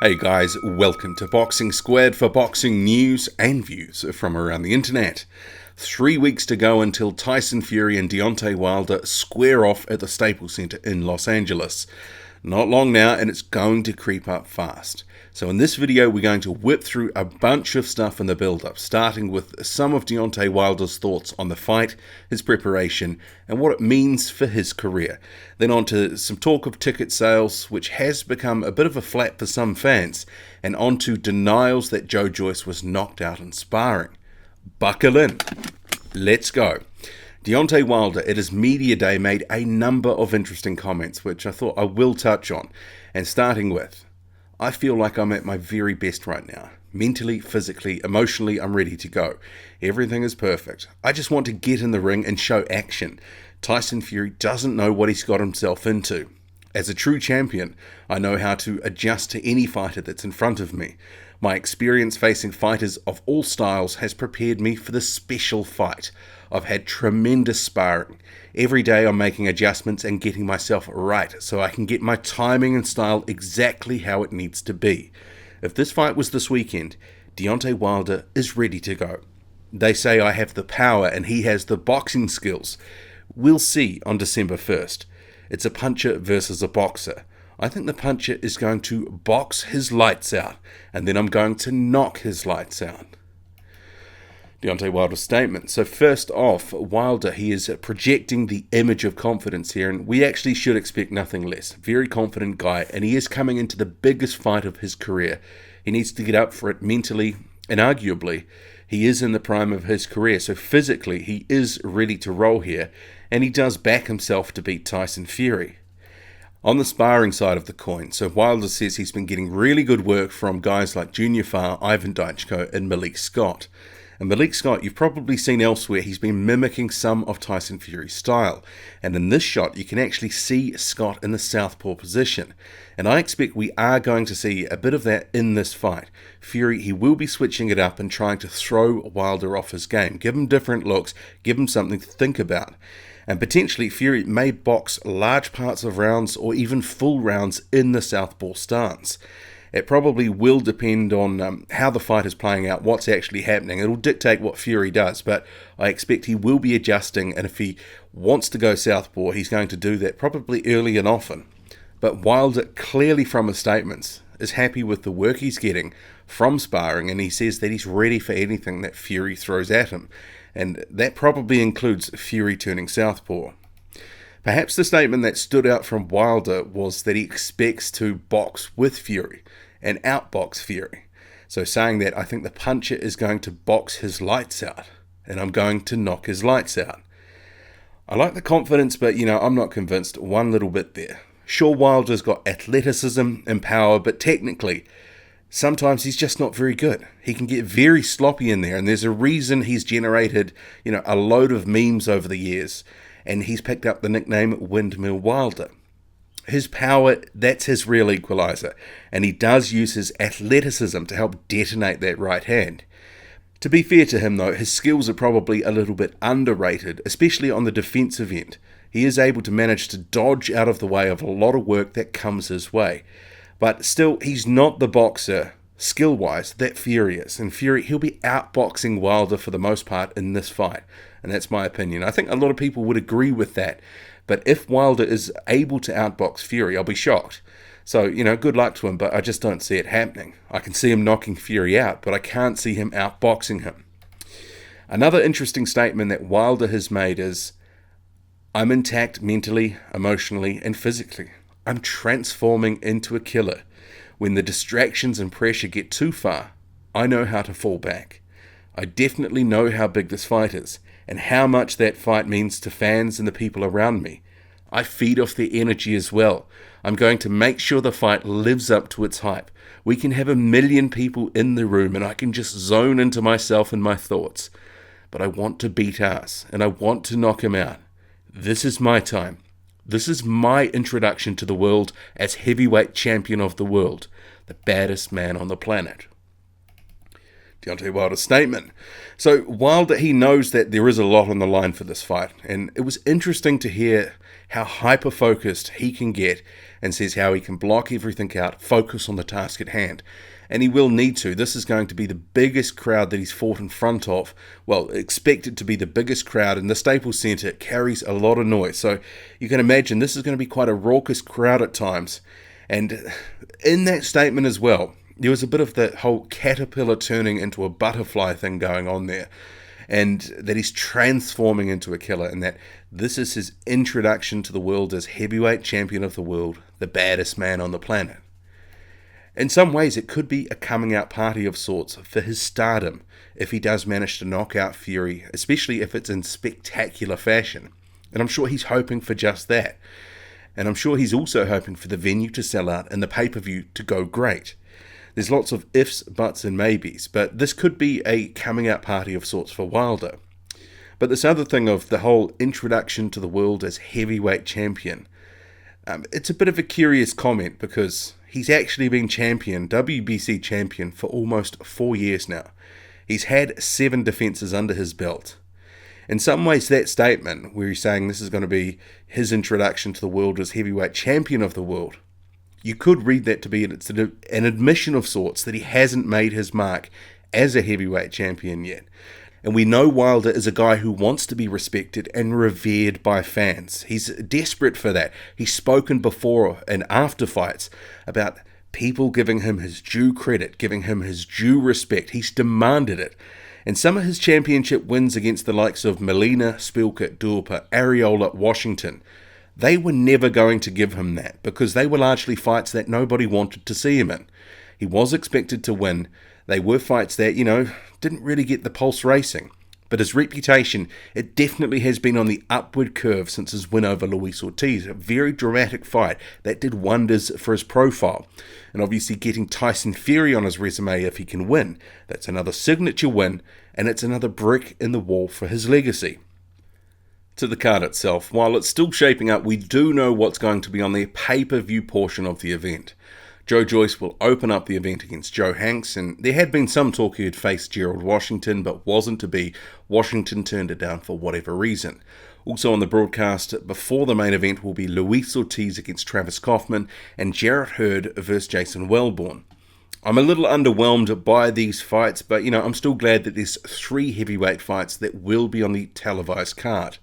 Hey guys, welcome to Boxing Squared for boxing news and views from around the internet. 3 weeks to go until Tyson Fury and Deontay Wilder square off at the Staples Center in Los Angeles. Not long now, and it's going to creep up fast. So in this video, we're going to whip through a bunch of stuff in the build-up, starting with some of Deontay Wilder's thoughts on the fight, his preparation, and what it means for his career. Then on to some talk of ticket sales, which has become a bit of a flap for some fans, and on to denials that Joyce was knocked out in sparring. Buckle in. Let's go. Deontay Wilder at his media day made a number of interesting comments, which I thought I will touch on. And starting with, I feel like I'm at my very best right now. Mentally, physically, emotionally, I'm ready to go. Everything is perfect. I just want to get in the ring and show action. Tyson Fury doesn't know what he's got himself into. As a true champion, I know how to adjust to any fighter that's in front of me. My experience facing fighters of all styles has prepared me for this special fight. I've had tremendous sparring. Every day I'm making adjustments and getting myself right so I can get my timing and style exactly how it needs to be. If this fight was this weekend, Deontay Wilder is ready to go. They say I have the power and he has the boxing skills. We'll see on December 1st. It's a puncher versus a boxer. I think the puncher is going to box his lights out, and then I'm going to knock his lights out. Deontay Wilder's statement. So first off, Wilder, he is projecting the image of confidence here, and we actually should expect nothing less. Very confident guy, and he is coming into the biggest fight of his career. He needs to get up for it mentally, and arguably, he is in the prime of his career, so physically, he is ready to roll here, and he does back himself to beat Tyson Fury. On the sparring side of the coin, so Wilder says he's been getting really good work from guys like Junior Farr, Ivan Deichko, and Malik Scott. And Malik Scott, you've probably seen elsewhere, he's been mimicking some of Tyson Fury's style. And in this shot, you can actually see Scott in the southpaw position. And I expect we are going to see a bit of that in this fight. Fury, he will be switching it up and trying to throw Wilder off his game. Give him different looks, give him something to think about. And potentially Fury may box large parts of rounds or even full rounds in the southpaw stance. It probably will depend on how the fight is playing out, what's actually happening. It'll dictate what Fury does, but I expect he will be adjusting, and if he wants to go southpaw, he's going to do that probably early and often. But Wilder, clearly from his statements, is happy with the work he's getting from sparring, and he says that he's ready for anything that Fury throws at him. And that probably includes Fury turning southpaw. Perhaps the statement that stood out from Wilder was that he expects to box with Fury and outbox Fury. So saying that, I think the puncher is going to box his lights out and I'm going to knock his lights out. I like the confidence, but I'm not convinced one little bit there. Sure, Wilder's got athleticism and power, but technically, sometimes he's just not very good. He can get very sloppy in there, and there's a reason he's generated, a load of memes over the years, and he's picked up the nickname Windmill Wilder. His power, that's his real equalizer, and he does use his athleticism to help detonate that right hand. To be fair to him, though, his skills are probably a little bit underrated, especially on the defensive end. He is able to manage to dodge out of the way of a lot of work that comes his way. But still, he's not the boxer, skill-wise, that Fury is. And Fury, he'll be outboxing Wilder for the most part in this fight. And that's my opinion. I think a lot of people would agree with that. But if Wilder is able to outbox Fury, I'll be shocked. So, good luck to him, but I just don't see it happening. I can see him knocking Fury out, but I can't see him outboxing him. Another interesting statement that Wilder has made is, I'm intact mentally, emotionally, and physically. I'm transforming into a killer. When the distractions and pressure get too far, I know how to fall back. I definitely know how big this fight is, and how much that fight means to fans and the people around me. I feed off their energy as well. I'm going to make sure the fight lives up to its hype. We can have 1 million people in the room and I can just zone into myself and my thoughts. But I want to beat ass, and I want to knock him out. This is my time. This is my introduction to the world as heavyweight champion of the world, the baddest man on the planet. Deontay Wilder's statement. So Wilder, he knows that there is a lot on the line for this fight, and it was interesting to hear how hyper-focused he can get, and says how he can block everything out, focus on the task at hand. And he will need to. This is going to be the biggest crowd that he's fought in front of. Well, expected to be the biggest crowd in the Staples Center. It carries a lot of noise. So you can imagine this is going to be quite a raucous crowd at times. And in that statement as well, there was a bit of the whole caterpillar turning into a butterfly thing going on there. And that he's transforming into a killer, and that this is his introduction to the world as heavyweight champion of the world, the baddest man on the planet. In some ways, it could be a coming out party of sorts for his stardom if he does manage to knock out Fury, especially if it's in spectacular fashion. And I'm sure he's hoping for just that. And I'm sure he's also hoping for the venue to sell out and the pay-per-view to go great. There's lots of ifs, buts and maybes, but this could be a coming out party of sorts for Wilder. But this other thing of the whole introduction to the world as heavyweight champion, it's a bit of a curious comment because he's actually been champion, WBC champion, for almost 4 years now. He's had 7 defences under his belt. In some ways, that statement, where he's saying this is going to be his introduction to the world as heavyweight champion of the world, you could read that to be an admission of sorts that he hasn't made his mark as a heavyweight champion yet. And we know Wilder is a guy who wants to be respected and revered by fans. He's desperate for that. He's spoken before and after fights about people giving him his due credit, giving him his due respect. He's demanded it. And some of his championship wins against the likes of Molina, Spilka, Dupa, Areola, Washington, they were never going to give him that because they were largely fights that nobody wanted to see him in. He was expected to win. They were fights that, didn't really get the pulse racing. But his reputation, it definitely has been on the upward curve since his win over Luis Ortiz. A very dramatic fight that did wonders for his profile. And obviously getting Tyson Fury on his resume if he can win, that's another signature win, and it's another brick in the wall for his legacy. To the card itself, while it's still shaping up, we do know what's going to be on the pay-per-view portion of the event. Joyce will open up the event against Joe Hanks, and there had been some talk he would face Gerald Washington, but wasn't to be. Washington turned it down for whatever reason. Also on the broadcast before the main event will be Luis Ortiz against Travis Kaufman and Jarrett Hurd versus Jason Wellborn. I'm a little underwhelmed by these fights, but I'm still glad that there's 3 heavyweight fights that will be on the televised card.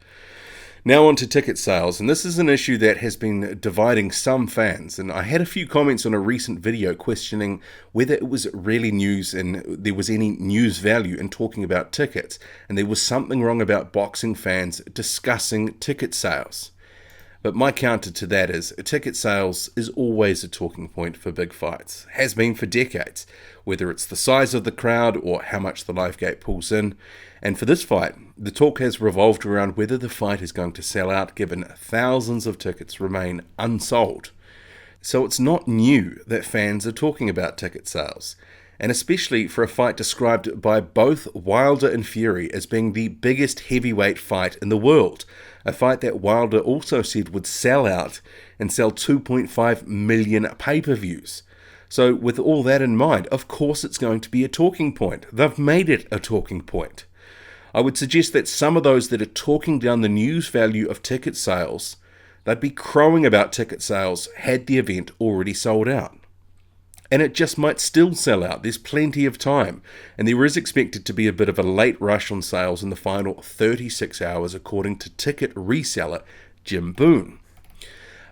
Now on to ticket sales, and this is an issue that has been dividing some fans, and I had a few comments on a recent video questioning whether it was really news and there was any news value in talking about tickets, and there was something wrong about boxing fans discussing ticket sales. But my counter to that is, ticket sales is always a talking point for big fights, has been for decades, whether it's the size of the crowd or how much the live gate pulls in. And for this fight, the talk has revolved around whether the fight is going to sell out given thousands of tickets remain unsold. So it's not new that fans are talking about ticket sales, and especially for a fight described by both Wilder and Fury as being the biggest heavyweight fight in the world, a fight that Wilder also said would sell out and sell 2.5 million pay-per-views. So with all that in mind, of course it's going to be a talking point. They've made it a talking point. I would suggest that some of those that are talking down the news value of ticket sales, they'd be crowing about ticket sales had the event already sold out. And it just might still sell out. There's plenty of time. And there is expected to be a bit of a late rush on sales in the final 36 hours, according to ticket reseller Jim Boone.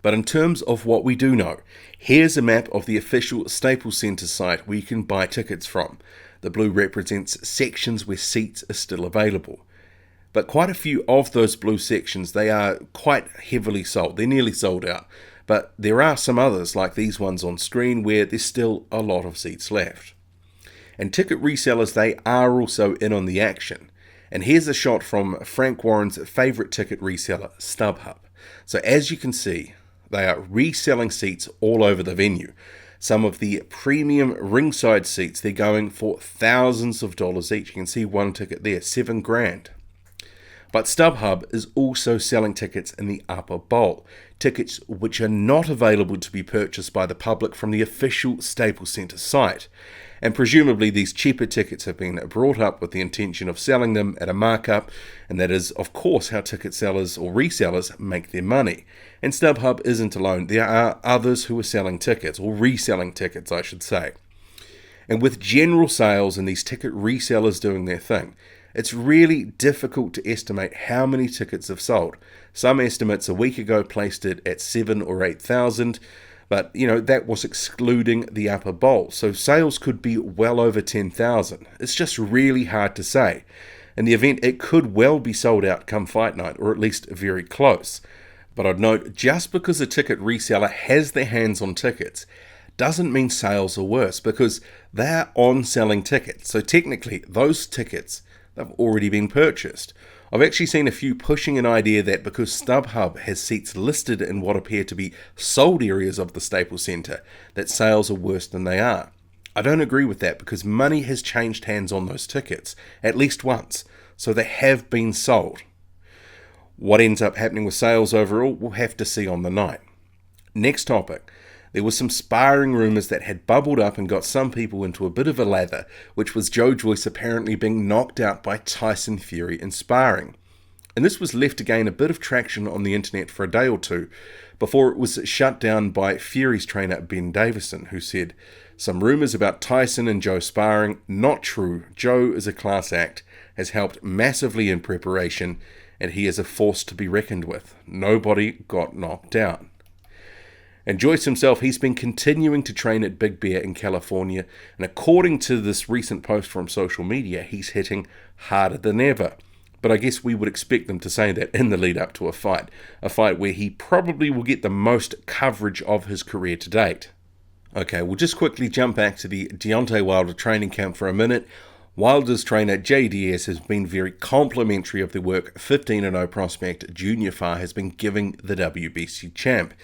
But in terms of what we do know, here's a map of the official Staples Center site where you can buy tickets from. The blue represents sections where seats are still available. But quite a few of those blue sections, they are quite heavily sold. They're nearly sold out. But there are some others, like these ones on screen, where there's still a lot of seats left. And ticket resellers, they are also in on the action. And here's a shot from Frank Warren's favourite ticket reseller, StubHub. So as you can see, they are reselling seats all over the venue. Some of the premium ringside seats, they're going for thousands of dollars each. You can see one ticket there, $7,000. But StubHub is also selling tickets in the upper bowl. tickets which are not available to be purchased by the public from the official Staples Centre site. And presumably these cheaper tickets have been brought up with the intention of selling them at a markup, and that is of course how ticket sellers or resellers make their money. And StubHub isn't alone. There are others who are selling tickets, or reselling tickets I should say. And with general sales and these ticket resellers doing their thing, it's really difficult to estimate how many tickets have sold. Some estimates a week ago placed it at 7,000 or 8,000, but that was excluding the upper bowl, so sales could be well over 10,000. It's just really hard to say. In the event, it could well be sold out come fight night, or at least very close. But I'd note, just because a ticket reseller has their hands on tickets doesn't mean sales are worse, because they're on selling tickets. So technically, those tickets, they've already been purchased. I've actually seen a few pushing an idea that because StubHub has seats listed in what appear to be sold areas of the Staples Centre, that sales are worse than they are. I don't agree with that, because money has changed hands on those tickets, at least once, so they have been sold. What ends up happening with sales overall, we'll have to see on the night. Next topic. There were some sparring rumours that had bubbled up and got some people into a bit of a lather, which was Joyce apparently being knocked out by Tyson Fury in sparring. And this was left to gain a bit of traction on the internet for a day or two, before it was shut down by Fury's trainer Ben Davison, who said, "Some rumours about Tyson and Joe sparring, not true. Joe is a class act, has helped massively in preparation, and he is a force to be reckoned with. Nobody got knocked out." And Joyce himself, he's been continuing to train at Big Bear in California, and according to this recent post from social media, he's hitting harder than ever. But I guess we would expect them to say that in the lead up to a fight where he probably will get the most coverage of his career to date. Okay, we'll just quickly jump back to the Deontay Wilder training camp for a minute. Wilder's trainer JDS has been very complimentary of the work 15-0 prospect Junior Farr has been giving the WBC champ.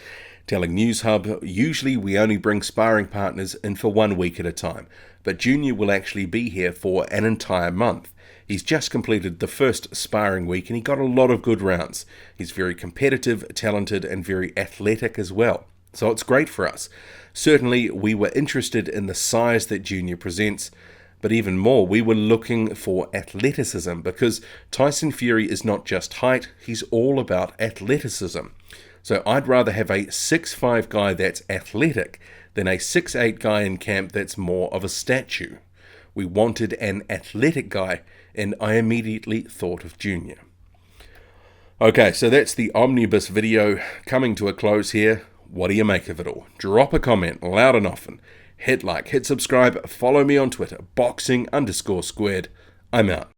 Telling News Hub, usually we only bring sparring partners in for 1 week at a time, but Junior will actually be here for an entire month. He's just completed the first sparring week and he got a lot of good rounds. He's very competitive, talented and very athletic as well. So it's great for us. Certainly we were interested in the size that Junior presents, but even more, we were looking for athleticism, because Tyson Fury is not just height, he's all about athleticism. So I'd rather have a 6'5" guy that's athletic than a 6'8" guy in camp that's more of a statue. We wanted an athletic guy, and I immediately thought of Junior. Okay, so that's the omnibus video coming to a close here. What do you make of it all? Drop a comment loud and often. Hit like, hit subscribe, follow me on Twitter, boxing_squared. I'm out.